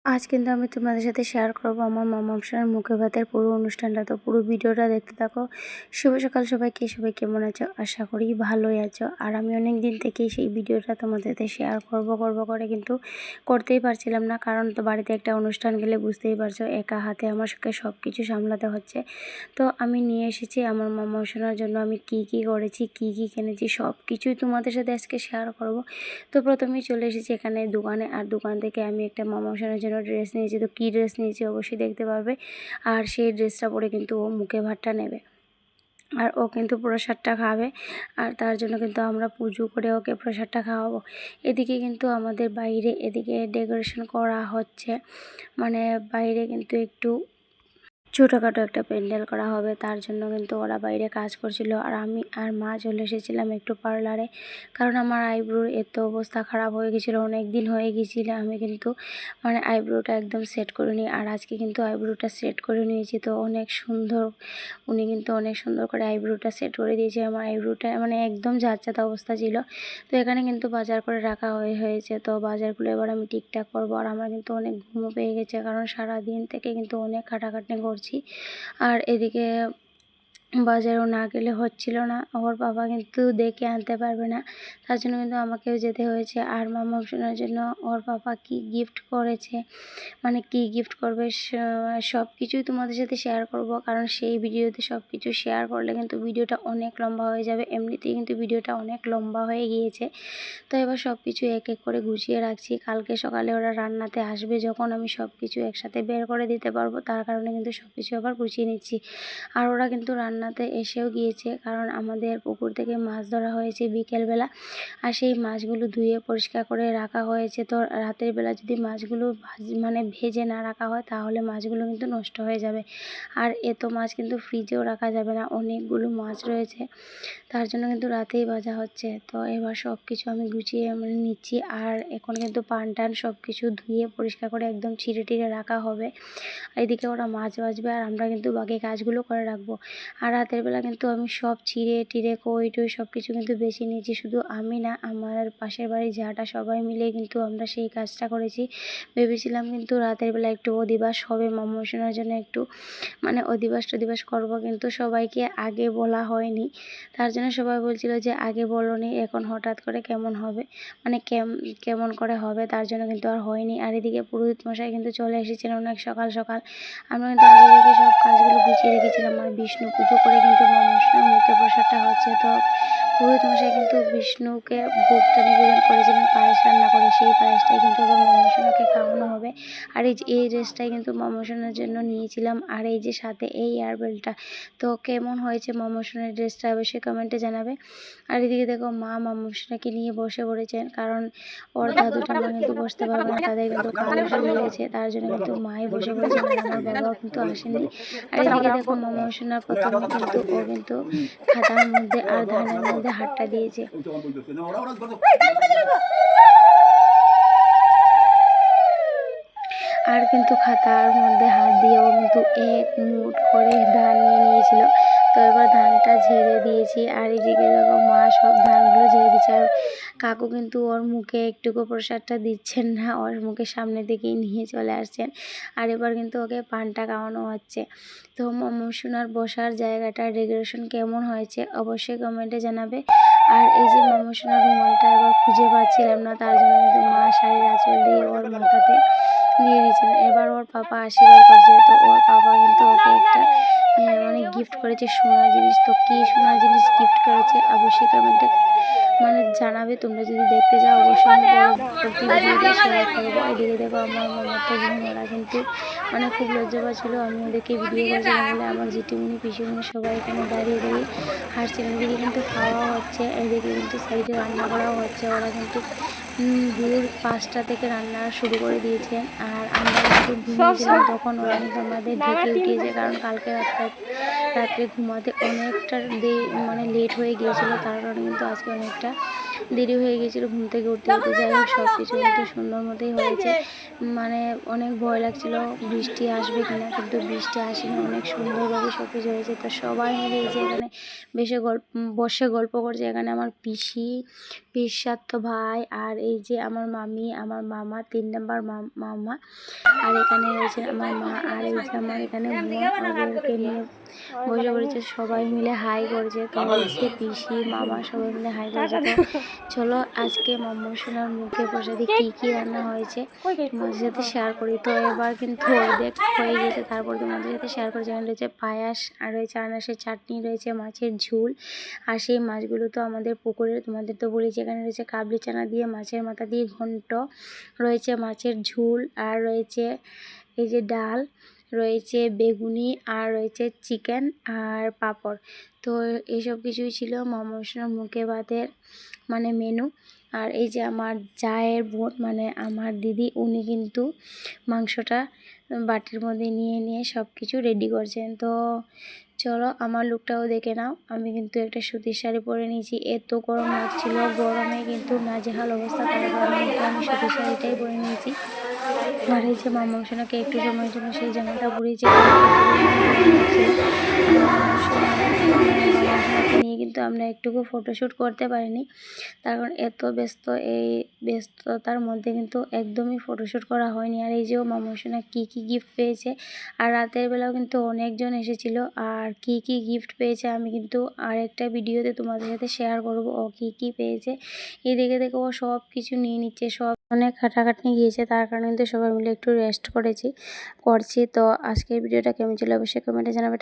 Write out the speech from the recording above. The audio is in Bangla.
আজ কিন্তু আমি তোমাদের সাথে শেয়ার করব আমার মামা অপশনের মুখে ভাতের পুরো অনুষ্ঠানটা। তো পুরো ভিডিওটা দেখতে থাকো। শুভ সকাল সবাইকে, সবাই কেমন আছো? আশা করি ভালোই আছো। আর আমি অনেক দিন থেকেই সেই ভিডিওটা তোমাদের সাথে শেয়ার করব করে কিন্তু করতেই পারছিলাম না, কারণ তো বাড়িতে একটা অনুষ্ঠান গেলে বুঝতেই পারছো একা হাতে আমাকে সব কিছু সামলাতে হচ্ছে। তো আমি নিয়ে এসেছি আমার মামা অপশনের জন্য আমি কি করেছি, কি কিনেছি, সব কিছুই তোমাদের সাথে আজকে শেয়ার করব। তো প্রথমেই চলে এসেছি এখানে দোকানে, আর দোকান থেকে আমি একটা মামা অপশনের জন্য ড্রেস নিয়েছি। তো কী ড্রেস নিয়েছি অবশ্যই দেখতে পারবে। আর সেই ড্রেসটা পরে কিন্তু ও মুখে ভাতটা নেবে, আর ও কিন্তু প্রসাদটা খাবে। আর তার জন্য কিন্তু আমরা পুজো করে ওকে প্রসাদটা খাওয়াবো। এদিকে কিন্তু আমাদের বাইরে এদিকে ডেকোরেশন করা হচ্ছে, মানে বাইরে কিন্তু একটু ছোটোখাটো একটা প্যান্ডেল করা হবে, তার জন্য কিন্তু ওরা বাইরে কাজ করছিল। আর আমি আর মা চলে এসেছিলাম একটু পার্লারে, কারণ আমার আইব্রোর এত অবস্থা খারাপ হয়ে গেছিলো, অনেক দিন হয়ে গেছিলো আমি কিন্তু মানে আইব্রোটা একদম সেট করে নিই। আর আজকে কিন্তু আইব্রোটা সেট করে নিয়েছি, তো অনেক সুন্দর, উনি কিন্তু অনেক সুন্দর করে আইব্রোটা সেট করে দিয়েছে। আমার আইব্রোটা মানে একদম যাচ্ছাতা অবস্থা ছিল। তো এখানে কিন্তু বাজার করে রাখা হয়েছে। তো বাজারগুলো এবার আমি ঠিকঠাক করবো। আর আমার কিন্তু অনেক ঘুমও পেয়ে গেছে, কারণ সারা দিন থেকে কিন্তু অনেক খাটাখাটনি করছি। আর এদিকে বাজারেও না গেলে হচ্ছিল না, ওর বাবা কিন্তু দেখে আনতে পারবে না, তার জন্য কিন্তু আমাকেও যেতে হয়েছে। আর মামা অপশনের জন্য ওর বাবা কি গিফট করেছে, মানে কি গিফট করবে সব কিছুই তোমাদের সাথে শেয়ার করব, কারণ সেই ভিডিওতে সব কিছু শেয়ার করলে কিন্তু ভিডিওটা অনেক লম্বা হয়ে যাবে। এমনিতেই কিন্তু ভিডিওটা অনেক লম্বা হয়ে গিয়েছে। তো এবার সব কিছু এক এক করে গুছিয়ে রাখছি। কালকে সকালে ওরা রান্নাতে আসবে যখন, আমি সব কিছু একসাথে বের করে দিতে পারবো, তার কারণে কিন্তু সব কিছু আবার গুছিয়ে নিচ্ছি। আর ওরা কিন্তু রান্নাতে এসেও গিয়েছে, কারণ আমাদের পুকুর থেকে মাছ ধরা হয়েছে বিকেলবেলা। আর সেই মাছগুলো ধুয়ে পরিষ্কার করে রাখা হয়েছে। তো রাতের বেলা যদি মাছগুলো মানে ভেজে না রাখা হয় তাহলে মাছগুলো কিন্তু নষ্ট হয়ে যাবে। আর এত মাছ কিন্তু ফ্রিজেও রাখা যাবে না, অনেকগুলো মাছ রয়েছে, তার জন্য কিন্তু রাতেই ভাজা হচ্ছে। তো এবার সব কিছু আমি গুছিয়ে মানে নিচ্ছি। আর এখন কিন্তু পান টান সব কিছু ধুয়ে পরিষ্কার করে একদম ছিঁড়ে টিড়ে রাখা হবে। এদিকে ওরা মাছ ভাজবে আর আমরা কিন্তু বাকি কাজগুলো করে রাখবো। আর রাতের বেলা কিন্তু আমি সব ছিঁড়ে টিড়ে কই টই সব কিছু কিন্তু বেছে নিয়েছি। শুধু আমি না, আমার পাশের বাড়ির যাটা সবাই মিলে কিন্তু আমরা সেই কাজটা করেছি। ভেবেছিলাম কিন্তু রাতের বেলা একটু অধিবাস হবে, মামা অপশনের জন্য একটু মানে অধিবাস করব, কিন্তু সবাইকে আগে বলা হয়নি। তার জন্য সবাই বলছিল যে আগে বলোনি, এখন হঠাৎ করে কেমন হবে, মানে কেমন করে হবে, তার জন্য কিন্তু আর হয়নি। আর এদিকে পুরোহিত মশাই কিন্তু চলে এসেছিলেন অনেক সকাল সকাল। আমরা কিন্তু আগে থেকে সব কাজগুলো গুছিয়ে রেখেছিলাম। আর বিষ্ণু পুজো করে কিন্তু মামা অপশনের মুখে প্রসাদটা হচ্ছে। তো পুরোহিত মশাই কিন্তু বিষ্ণুকে ভোগটা নিবেদন করেছিলেন পায়েস রান্না করে, সেই পায়েসটাই কিন্তু এবার মামা অপশনকে খাওয়ানো হবে। আর এই ড্রেসটাই কিন্তু মামা অপশনের জন্য নিয়েছিলাম। আর এই যে সাথে এই ইয়ারবেলটা, তো কেমন হয়েছে মামা অপশনের ড্রেসটা অবশ্যই কমেন্টে জানাবে। আর এদিকে দেখো মা মামা অপশনকে নিয়ে বসে পড়েছেন, কারণ ওর দাদু ঠাম্মা কিন্তু বসতে পারবে না, তাদের কিন্তু কাল ওষুধ লেগেছে, তার জন্য কিন্তু মাই বসে পড়েছেন। আর আমার বাবাও কিন্তু আসেননি। আর এদিকে দেখো মামা অপশনের প্রথমে কিন্তু ও কিন্তু খাতার মধ্যে আর ধানের মধ্যে হাতটা দিয়েছে। আর কিন্তু খাতার মধ্যে হাত দিয়েও কিন্তু এক মুঠ করে ধান নিয়ে নিয়েছিল। তো এবার ধানটা ঝেড়ে দিয়েছি। আর এদিকে দেখো মা সব ধানগুলো ঝেড়ে দিচ্ছে। আর কাকু কিন্তু ওর মুখে একটুকু প্রসাদটা দিচ্ছেন না, ওর মুখের সামনে দিকেই নিয়ে চলে আসছেন। আর এবার কিন্তু ওকে পানটা খাওয়ানো হচ্ছে। তো মামা সোনার বসার জায়গাটা ডেকোরেশন কেমন হয়েছে অবশ্যই কমেন্টে জানাবে। আর এই যে মামা সোনার রুমালটা এবার খুঁজে পাচ্ছিলাম না, তার জন্য কিন্তু মা শাড়ির আঁচল দিয়ে ওর মাথাতে দিয়ে দিয়েছেন। এবার ওর পাপা আশীর্বাদ করছে। তো ওর পাপা কিন্তু ওকে একটা মানে গিফট করেছে সোনার জিনিস। তো কী সোনার জিনিস গিফট করেছে অবশ্যই কমেন্টে মানে জানাবে। তোমরা যদি দেখতে যাও অবশ্যই আমি পরবর্তী ভিডিওতে শেয়ার করবো। এদিকে দেখো আমার মামাতো বোন, ওরা কিন্তু মানে খুব লজ্জা পাচ্ছিলো আমি ওদেরকে ভিডিও করেছিলাম বলে। আমার জিটিমুনি পিসিমুনি সবাই এখানে দাঁড়িয়ে দাঁড়িয়ে হাসছিলাম। এদিকে কিন্তু খাওয়া হচ্ছে, এদিকে কিন্তু সাইডে রান্না করাও হচ্ছে। ওরা কিন্তু ভোর 5টা থেকে রান্না শুরু করে দিয়েছেন। আর আমরা কিন্তু ঘুমিয়েছিলাম তখন ওরা কিন্তু আমাদের ঢেকে উঠিয়েছে, কারণ কালকে রাত্রে ঘুমাতে অনেকটা মানে লেট হয়ে গিয়েছিলো, তার কারণে কিন্তু আজকে অনেকটা দেরি হয়ে গেছিলো ঘুম থেকে উঠতে উঠতে। যাই হোক সব কিছু কিন্তু সুন্দর মতোই হয়েছে। মানে অনেক ভয় লাগছিল বৃষ্টি আসবে কিনা, কিন্তু বৃষ্টি আসেনি, অনেক সুন্দরভাবে সব কিছু হয়েছে। তো সবাই মিলে এই যে এখানে বসে গল্প করছে। এখানে আমার পিসাতো ভাই, আর এই যে আমার মামি, আমার মামা, 3 নাম্বার মামা, আর এখানে রয়েছে আমার মা, আর এই যে আমার এখানে বোন আর বোনকে নিয়ে বসে পড়েছে। সবাই মিলে হাই করছে। তো হচ্ছে পিসি মামা সবাই মিলে হাই করছে। তো চলো আজকে মাম্মা সোনার মুখে প্রসাদে কী রান্না হয়েছে তোমাদের সাথে শেয়ার করি। তো এবার কিন্তু অর্ধেক হয়ে গেছে, তারপর তোমাদের সাথে শেয়ার করছি। এখানে রয়েছে পায়াস, আর রয়েছে আনারসের চাটনি, রয়েছে মাছের ঝোল। আর সেই মাছগুলো তো আমাদের পুকুরের, তোমাদের তো বলেছি। এখানে রয়েছে কাবলি চানা দিয়ে মাছের মাথা দিয়ে ঘন্ট, রয়েছে মাছের ঝোল, আর রয়েছে এই যে ডাল, রয়েছে বেগুনি, আর রয়েছে চিকেন আর পাঁপড়। তো এইসব কিছুই ছিল মামাসোনার মুখে ভাতের মানে মেনু। আর এই যে আমার জায়ের বোন মানে আমার দিদি, উনি কিন্তু মাংসটা বাটির মধ্যে নিয়ে সব কিছু রেডি করছেন। তো চলো আমার লুকটাও দেখে নাও। আমি কিন্তু একটা সুতির শাড়ি পরে নিয়েছি, এত গরম লাগছিল, গরমে কিন্তু নাজেহাল অবস্থা, তার কারণে কিন্তু আমি সুতির শাড়িটাই পরে নিয়েছি। আর এই যে মামা সোনাকে একটু সময়ের জন্য সেই জামাটা পরিয়েছে, নিয়ে কিন্তু আমরা একটুকু ফটোশ্যুট করতে পারিনি, তার কারণ এত ব্যস্ত, এই ব্যস্ততার মধ্যে কিন্তু একদমই ফটোশ্যুট করা হয়নি। আর এই যে মামা সোনা কী গিফট পেয়েছে, আর রাতের বেলাও কিন্তু অনেকজন এসেছিল, আর কি গিফট পেয়েছে আমি কিন্তু আরেকটা ভিডিওতে তোমাদের সাথে শেয়ার করব ও কি পেয়েছে। এই দেখে ও সব কিছু নিয়ে নিচ্ছে, সব অনেক খাটাখাটনি গিয়েছে, তার কারণে কিন্তু সবাই মিলে একটু রেস্ট করছি। তো আজকের ভিডিওটা কেমন ছিল অবশ্যই কমেন্টে জানাবে।